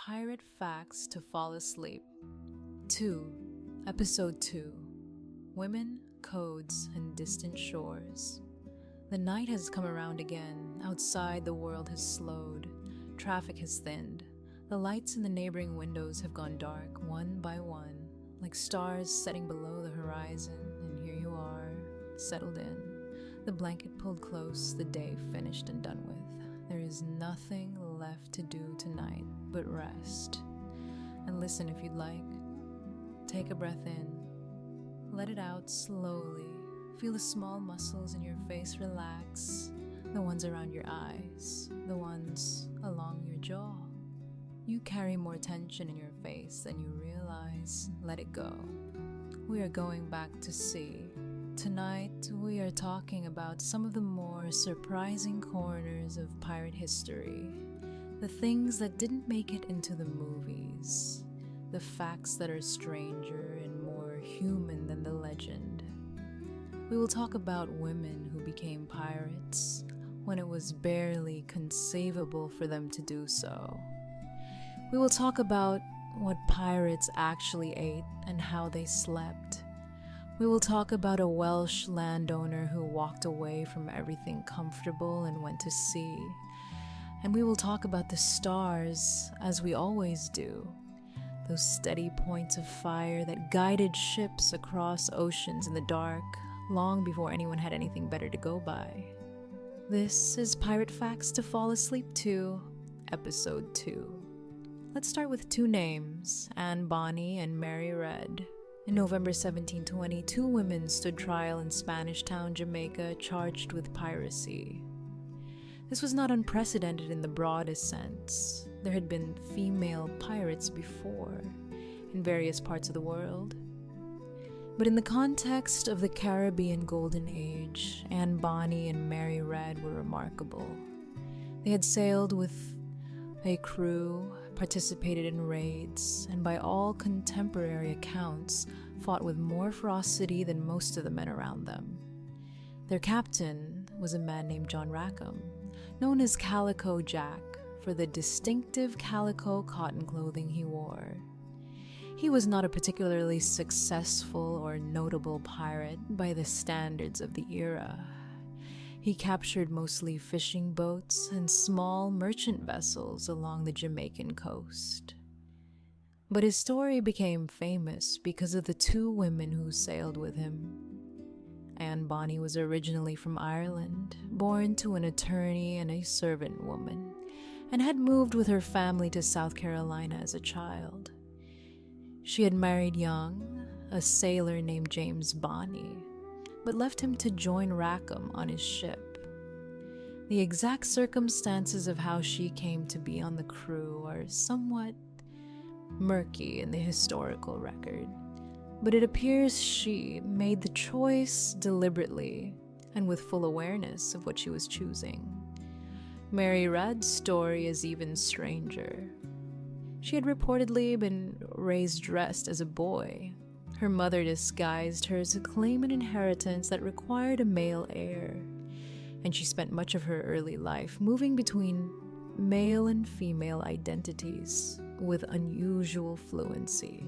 Pirate Facts to Fall Asleep 2, Episode 2, Women, Codes, and Distant Shores. The night has come around again. Outside, the world has slowed. Traffic has thinned. The lights in the neighboring windows have gone dark, one by one, like stars setting below the horizon, and here you are, settled in. The blanket pulled close, the day finished and done with. There is nothing left to do tonight but rest. And listen if you'd like. Take a breath in. Let it out slowly. Feel the small muscles in your face relax. The ones around your eyes. The ones along your jaw. You carry more tension in your face than you realize. Let it go. We are going back to sea. Tonight, we are talking about some of the more surprising corners of pirate history. The things that didn't make it into the movies. The facts that are stranger and more human than the legend. We will talk about women who became pirates when it was barely conceivable for them to do so. We will talk about what pirates actually ate and how they slept. We will talk about a Welsh landowner who walked away from everything comfortable and went to sea. And we will talk about the stars, as we always do. Those steady points of fire that guided ships across oceans in the dark, long before anyone had anything better to go by. This is Pirate Facts to Fall Asleep to, Episode 2. Let's start with two names, Anne Bonny and Mary Red. In November 1720, two women stood trial in Spanish Town, Jamaica, charged with piracy. This was not unprecedented in the broadest sense. There had been female pirates before, in various parts of the world. But in the context of the Caribbean Golden Age, Anne Bonny and Mary Red were remarkable. They had sailed with a crew, participated in raids, and by all contemporary accounts, fought with more ferocity than most of the men around them. Their captain was a man named John Rackham, known as Calico Jack for the distinctive calico cotton clothing he wore. He was not a particularly successful or notable pirate by the standards of the era. He captured mostly fishing boats and small merchant vessels along the Jamaican coast. But his story became famous because of the two women who sailed with him. Anne Bonny was originally from Ireland, born to an attorney and a servant woman, and had moved with her family to South Carolina as a child. She had married young, a sailor named James Bonny, but left him to join Rackham on his ship. The exact circumstances of how she came to be on the crew are somewhat murky in the historical record, but it appears she made the choice deliberately and with full awareness of what she was choosing. Mary Red's story is even stranger. She had reportedly been raised dressed as a boy. Her mother disguised her to claim an inheritance that required a male heir, and she spent much of her early life moving between male and female identities with unusual fluency.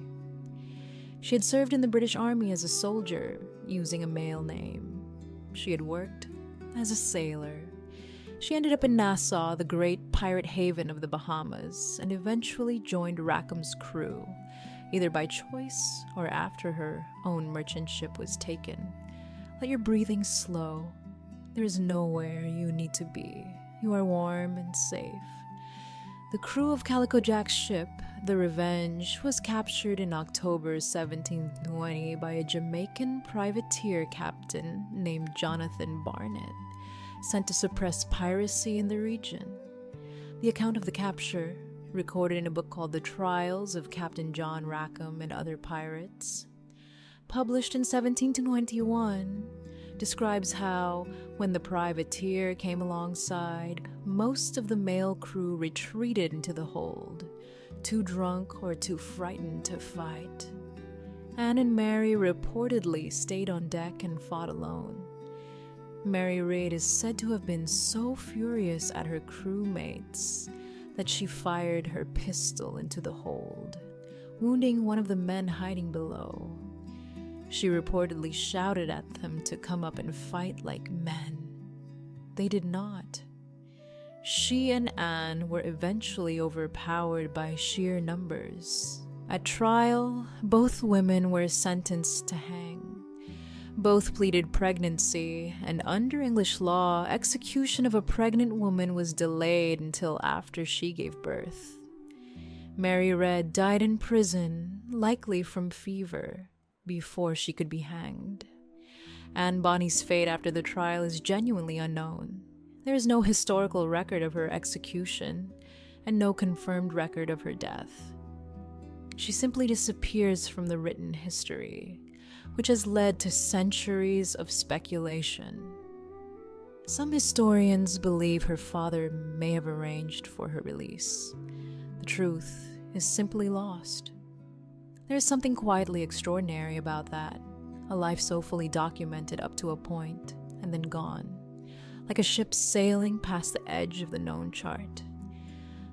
She had served in the British Army as a soldier, using a male name. She had worked as a sailor. She ended up in Nassau, the great pirate haven of the Bahamas, and eventually joined Rackham's crew, either by choice or after her own merchant ship was taken. Let your breathing slow. There is nowhere you need to be. You are warm and safe. The crew of Calico Jack's ship, the Revenge, was captured in October 1720 by a Jamaican privateer captain named Jonathan Barnett, sent to suppress piracy in the region. The account of the capture, recorded in a book called The Trials of Captain John Rackham and Other Pirates, published in 1721, describes how, when the privateer came alongside, most of the male crew retreated into the hold, too drunk or too frightened to fight. Anne and Mary reportedly stayed on deck and fought alone. Mary Red is said to have been so furious at her crewmates that she fired her pistol into the hold, wounding one of the men hiding below. She reportedly shouted at them to come up and fight like men. They did not. She and Anne were eventually overpowered by sheer numbers. At trial, both women were sentenced to hang. Both pleaded pregnancy, and under English law, execution of a pregnant woman was delayed until after she gave birth. Mary Red died in prison, likely from fever, before she could be hanged. Anne Bonny's fate after the trial is genuinely unknown. There is no historical record of her execution, and no confirmed record of her death. She simply disappears from the written history, which has led to centuries of speculation. Some historians believe her father may have arranged for her release. The truth is simply lost. There is something quietly extraordinary about that, a life so fully documented up to a point, and then gone, like a ship sailing past the edge of the known chart.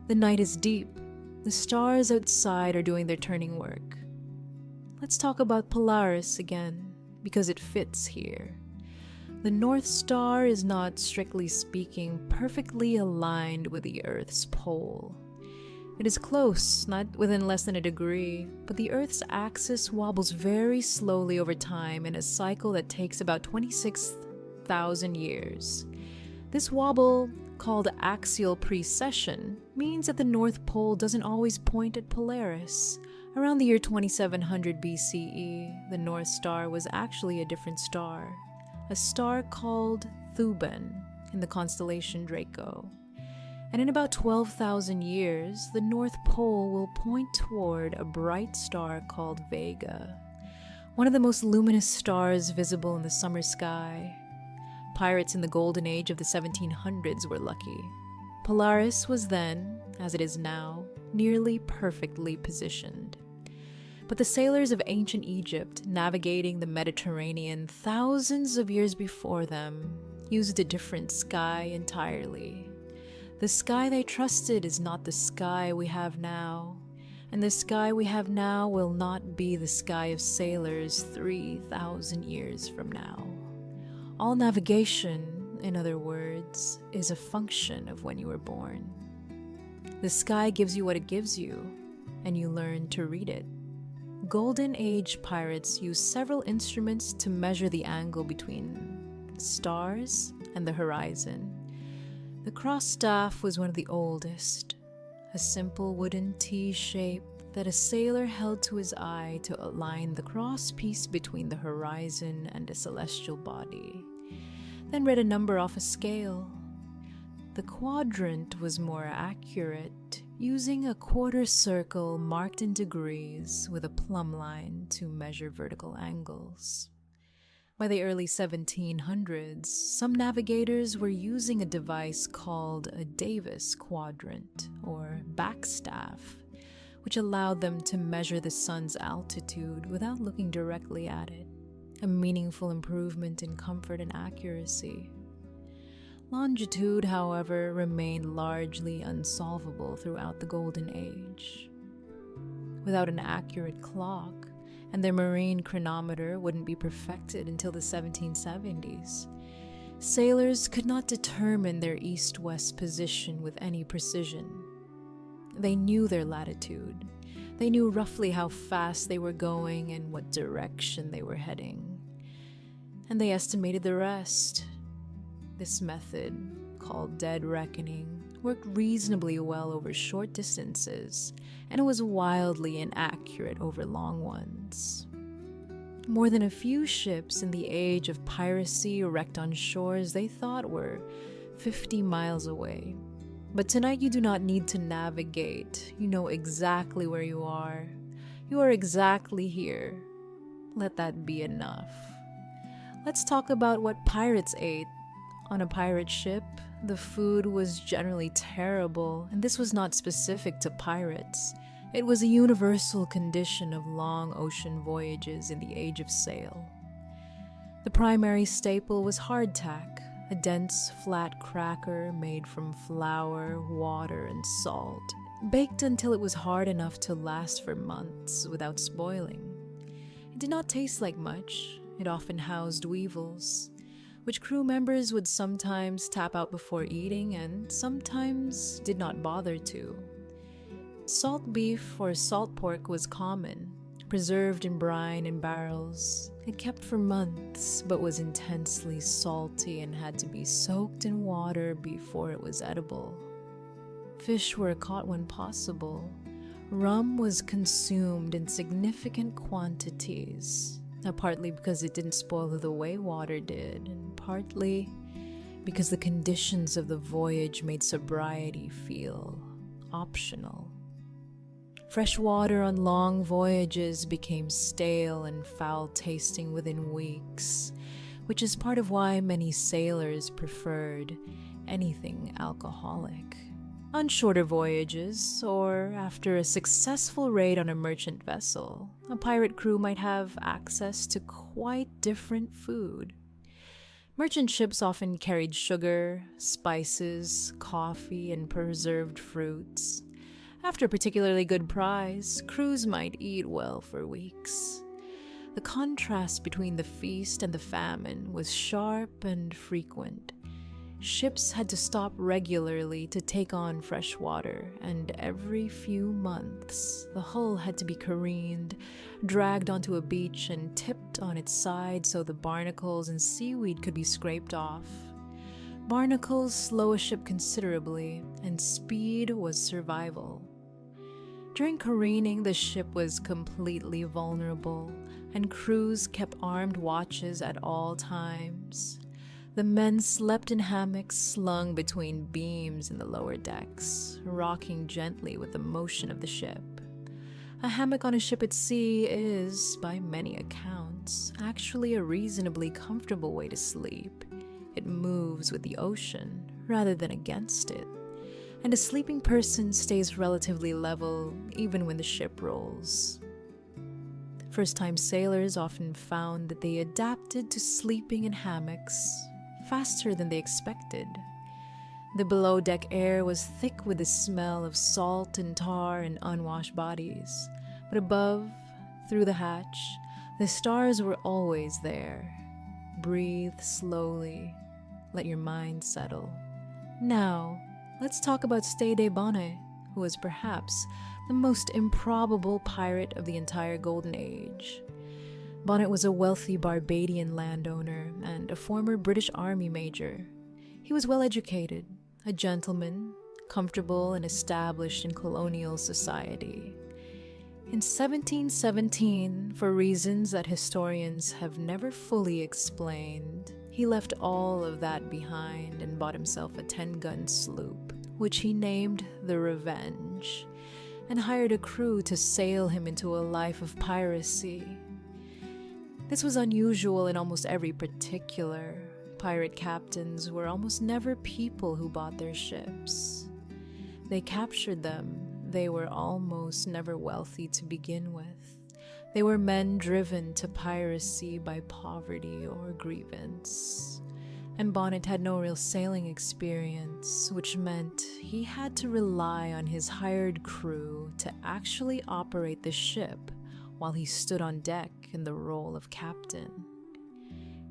The night is deep. The stars outside are doing their turning work. Let's talk about Polaris again, because it fits here. The North Star is not, strictly speaking, perfectly aligned with the Earth's pole. It is close, not within less than a degree, but the Earth's axis wobbles very slowly over time in a cycle that takes about 26,000 years. This wobble, called axial precession, means that the North Pole doesn't always point at Polaris. Around the year 2700 BCE, the North Star was actually a different star, a star called Thuban in the constellation Draco. And in about 12,000 years, the North Pole will point toward a bright star called Vega, one of the most luminous stars visible in the summer sky. Pirates in the golden age of the 1700s were lucky. Polaris was then, as it is now, nearly perfectly positioned. But the sailors of ancient Egypt, navigating the Mediterranean thousands of years before them, used a different sky entirely. The sky they trusted is not the sky we have now, and the sky we have now will not be the sky of sailors 3,000 years from now. All navigation, in other words, is a function of when you were born. The sky gives you what it gives you, and you learn to read it. Golden Age pirates used several instruments to measure the angle between stars and the horizon. The cross staff was one of the oldest, a simple wooden T shape that a sailor held to his eye to align the cross piece between the horizon and a celestial body, then read a number off a scale. The quadrant was more accurate, using a quarter circle marked in degrees with a plumb line to measure vertical angles. By the early 1700s, some navigators were using a device called a Davis quadrant, or backstaff, which allowed them to measure the sun's altitude without looking directly at it, a meaningful improvement in comfort and accuracy. Longitude, however, remained largely unsolvable throughout the Golden Age. Without an accurate clock, and their marine chronometer wouldn't be perfected until the 1770s, sailors could not determine their east-west position with any precision. They knew their latitude. They knew roughly how fast they were going and what direction they were heading. And they estimated the rest. This method, called dead reckoning, worked reasonably well over short distances, and it was wildly inaccurate over long ones. More than a few ships in the age of piracy wrecked on shores they thought were 50 miles away. But tonight you do not need to navigate. You know exactly where you are. You are exactly here. Let that be enough. Let's talk about what pirates ate. On a pirate ship, the food was generally terrible, and this was not specific to pirates. It was a universal condition of long ocean voyages in the age of sail. The primary staple was hardtack, a dense, flat cracker made from flour, water, and salt, baked until it was hard enough to last for months without spoiling. It did not taste like much. It often housed weevils, which crew members would sometimes tap out before eating and sometimes did not bother to. Salt beef or salt pork was common, preserved in brine in barrels. It kept for months, but was intensely salty and had to be soaked in water before it was edible. Fish were caught when possible. Rum was consumed in significant quantities, partly because it didn't spoil the way water did, and partly because the conditions of the voyage made sobriety feel optional. Fresh water on long voyages became stale and foul-tasting within weeks, which is part of why many sailors preferred anything alcoholic. On shorter voyages, or after a successful raid on a merchant vessel, a pirate crew might have access to quite different food. Merchant ships often carried sugar, spices, coffee, and preserved fruits. After a particularly good prize, crews might eat well for weeks. The contrast between the feast and the famine was sharp and frequent. Ships had to stop regularly to take on fresh water, and every few months, the hull had to be careened, dragged onto a beach, and tipped on its side so the barnacles and seaweed could be scraped off. Barnacles slow a ship considerably, and speed was survival. During careening, the ship was completely vulnerable, and crews kept armed watches at all times. The men slept in hammocks slung between beams in the lower decks, rocking gently with the motion of the ship. A hammock on a ship at sea is, by many accounts, actually a reasonably comfortable way to sleep. It moves with the ocean rather than against it, and a sleeping person stays relatively level even when the ship rolls. First-time sailors often found that they adapted to sleeping in hammocks faster than they expected. The below-deck air was thick with the smell of salt and tar and unwashed bodies, but above, through the hatch, the stars were always there. Breathe slowly. Let your mind settle. Now, let's talk about Stede Bonnet, who was perhaps the most improbable pirate of the entire Golden Age. Bonnet was a wealthy Barbadian landowner and a former British Army major. He was well educated, a gentleman, comfortable and established in colonial society. In 1717, for reasons that historians have never fully explained, he left all of that behind and bought himself a 10-gun sloop, which he named the Revenge, and hired a crew to sail him into a life of piracy. This was unusual in almost every particular. Pirate captains were almost never people who bought their ships. They captured them. They were almost never wealthy to begin with. They were men driven to piracy by poverty or grievance. And Bonnet had no real sailing experience, which meant he had to rely on his hired crew to actually operate the ship while he stood on deck in the role of captain.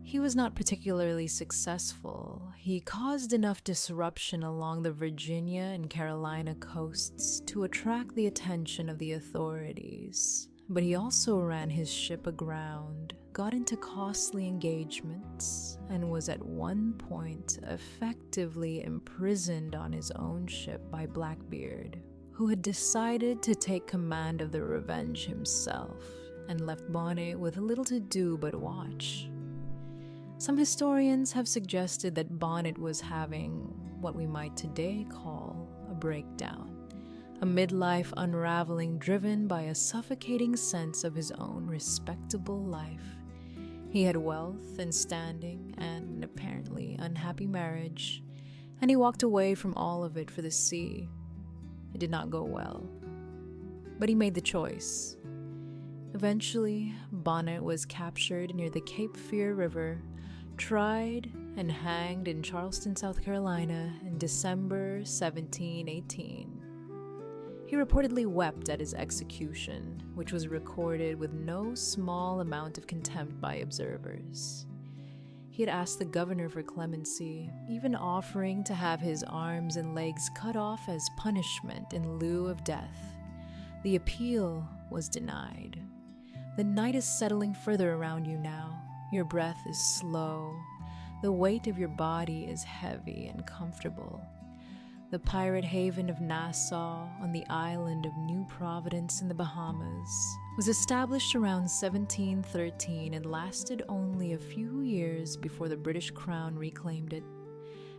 He was not particularly successful. He caused enough disruption along the Virginia and Carolina coasts to attract the attention of the authorities. But he also ran his ship aground, got into costly engagements, and was at one point effectively imprisoned on his own ship by Blackbeard, who had decided to take command of the Revenge himself and left Bonnet with little to do but watch. Some historians have suggested that Bonnet was having what we might today call a breakdown, a midlife unraveling driven by a suffocating sense of his own respectable life. He had wealth and standing and an apparently unhappy marriage, and he walked away from all of it for the sea. It did not go well, but he made the choice. Eventually, Bonnet was captured near the Cape Fear River, tried, and hanged in Charleston, South Carolina in December 1718. He reportedly wept at his execution, which was recorded with no small amount of contempt by observers. He had asked the governor for clemency, even offering to have his arms and legs cut off as punishment in lieu of death. The appeal was denied. The night is settling further around you now. Your breath is slow. The weight of your body is heavy and comfortable. The pirate haven of Nassau on the island of New Providence in the Bahamas was established around 1713 and lasted only a few years before the British Crown reclaimed it.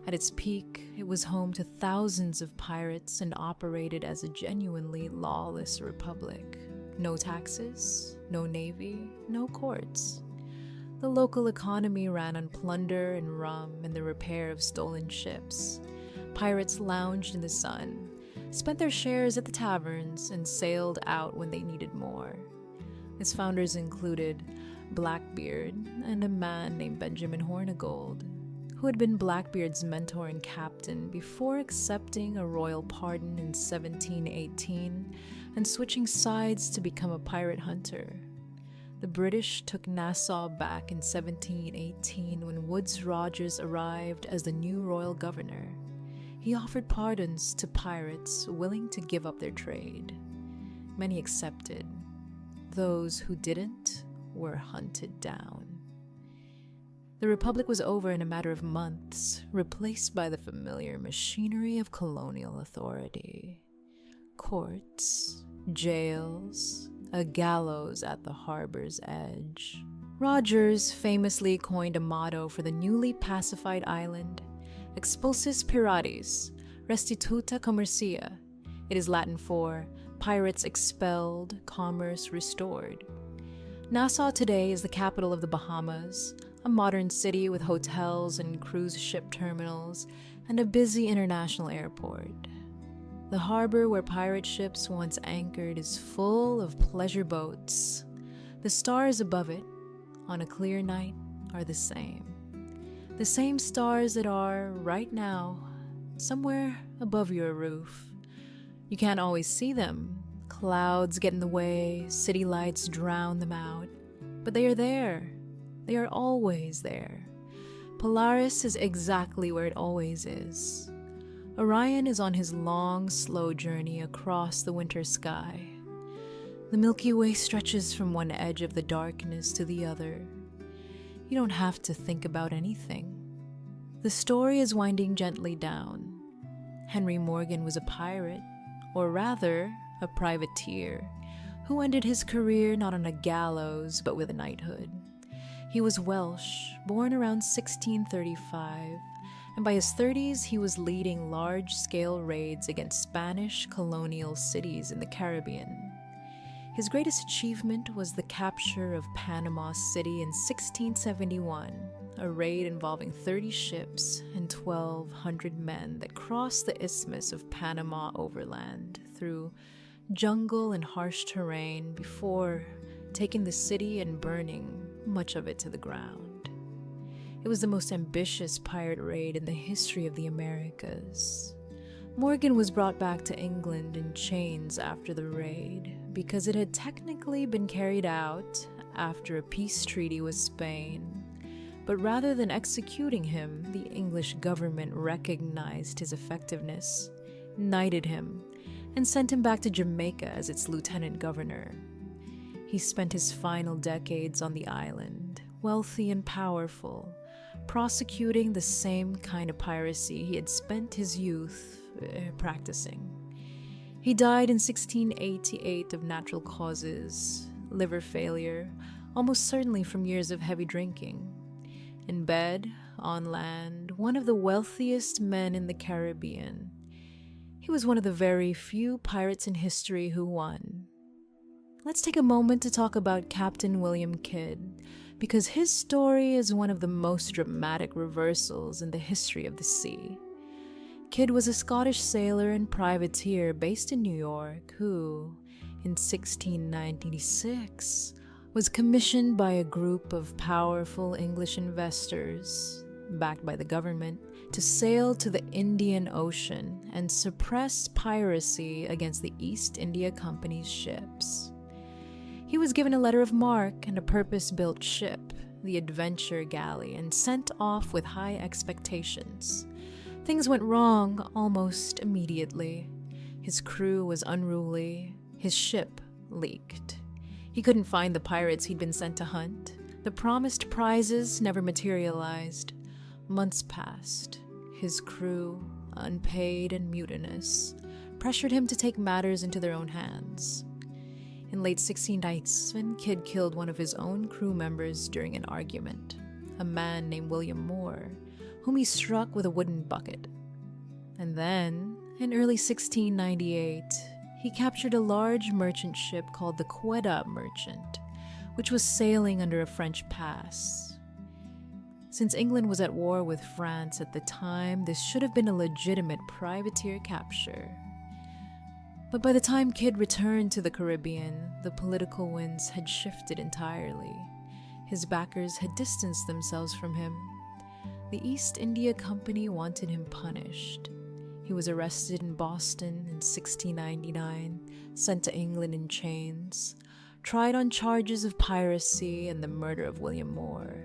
At its peak, it was home to thousands of pirates and operated as a genuinely lawless republic. No taxes, no navy, no courts. The local economy ran on plunder and rum and the repair of stolen ships. Pirates lounged in the sun, spent their shares at the taverns, and sailed out when they needed more. Its founders included Blackbeard and a man named Benjamin Hornigold, who had been Blackbeard's mentor and captain before accepting a royal pardon in 1718 and switching sides to become a pirate hunter. The British took Nassau back in 1718 when Woodes Rogers arrived as the new royal governor. He offered pardons to pirates willing to give up their trade. Many accepted. Those who didn't were hunted down. The Republic was over in a matter of months, replaced by the familiar machinery of colonial authority. Courts, jails, a gallows at the harbor's edge. Rogers famously coined a motto for the newly pacified island: Expulsis pirates, restituta commercia. It is Latin for pirates expelled, commerce restored. Nassau today is the capital of the Bahamas, a modern city with hotels and cruise ship terminals, and a busy international airport. The harbor where pirate ships once anchored is full of pleasure boats. The stars above it, on a clear night, are the same. The same stars that are, right now, somewhere above your roof. You can't always see them. Clouds get in the way, city lights drown them out. But they are there. They are always there. Polaris is exactly where it always is. Orion is on his long, slow journey across the winter sky. The Milky Way stretches from one edge of the darkness to the other. You don't have to think about anything. The story is winding gently down. Henry Morgan was a pirate, or rather, a privateer, who ended his career not on a gallows, but with a knighthood. He was Welsh, born around 1635, and by his 30s he was leading large-scale raids against Spanish colonial cities in the Caribbean. His greatest achievement was the capture of Panama City in 1671, a raid involving 30 ships and 1,200 men that crossed the Isthmus of Panama overland through jungle and harsh terrain before taking the city and burning much of it to the ground. It was the most ambitious pirate raid in the history of the Americas. Morgan was brought back to England in chains after the raid because it had technically been carried out after a peace treaty with Spain. But rather than executing him, the English government recognized his effectiveness, knighted him, and sent him back to Jamaica as its lieutenant governor. He spent his final decades on the island, wealthy and powerful, prosecuting the same kind of piracy he had spent his youth practicing. He died in 1688 of natural causes, liver failure, almost certainly from years of heavy drinking. In bed, on land, one of the wealthiest men in the Caribbean. He was one of the very few pirates in history who won. Let's take a moment to talk about Captain William Kidd, because his story is one of the most dramatic reversals in the history of the sea. Kidd was a Scottish sailor and privateer based in New York who, in 1696, was commissioned by a group of powerful English investors, backed by the government, to sail to the Indian Ocean and suppress piracy against the East India Company's ships. He was given a letter of marque and a purpose-built ship, the Adventure Galley, and sent off with high expectations. Things went wrong almost immediately. His crew was unruly. His ship leaked. He couldn't find the pirates he'd been sent to hunt. The promised prizes never materialized. Months passed. His crew, unpaid and mutinous, pressured him to take matters into their own hands. In late 1697, Kidd killed one of his own crew members during an argument, a man named William Moore, whom he struck with a wooden bucket. And then, in early 1698, he captured a large merchant ship called the Quetta Merchant, which was sailing under a French pass. Since England was at war with France at the time, this should have been a legitimate privateer capture. But by the time Kidd returned to the Caribbean, the political winds had shifted entirely. His backers had distanced themselves from him. The East India Company wanted him punished. He was arrested in Boston in 1699, sent to England in chains, tried on charges of piracy and the murder of William Moore,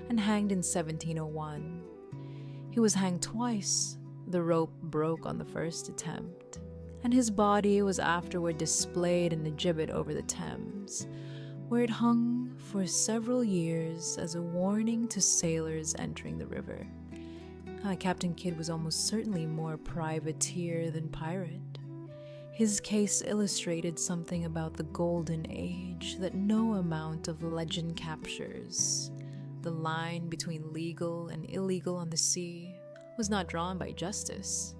and hanged in 1701. He was hanged twice. The rope broke on the first attempt, and his body was afterward displayed in a gibbet over the Thames, where it hung for several years as a warning to sailors entering the river. Captain Kidd was almost certainly more privateer than pirate. His case illustrated something about the golden age that no amount of legend captures. The line between legal and illegal on the sea was not drawn by justice.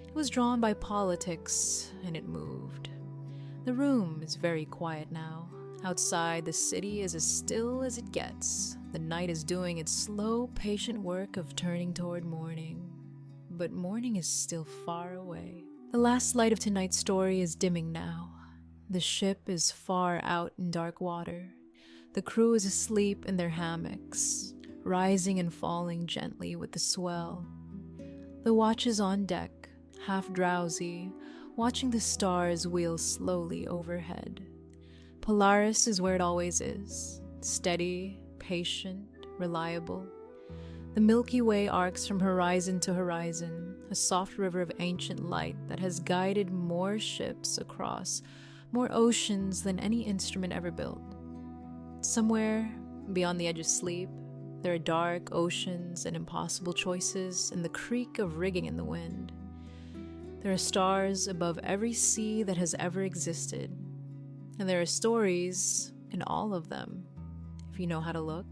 It was drawn by politics, and it moved. The room is very quiet now. Outside, the city is as still as it gets. The night is doing its slow, patient work of turning toward morning. But morning is still far away. The last light of tonight's story is dimming now. The ship is far out in dark water. The crew is asleep in their hammocks, rising and falling gently with the swell. The watch is on deck, half drowsy, watching the stars wheel slowly overhead. Polaris is where it always is, steady, patient, reliable. The Milky Way arcs from horizon to horizon, a soft river of ancient light that has guided more ships across more oceans than any instrument ever built. Somewhere beyond the edge of sleep, there are dark oceans and impossible choices and the creak of rigging in the wind. There are stars above every sea that has ever existed. And there are stories in all of them, if you know how to look.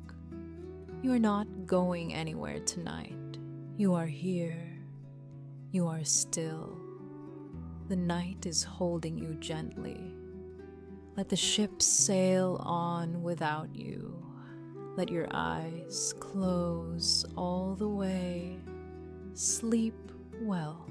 You are not going anywhere tonight. You are here. You are still. The night is holding you gently. Let the ship sail on without you. Let your eyes close all the way. Sleep well.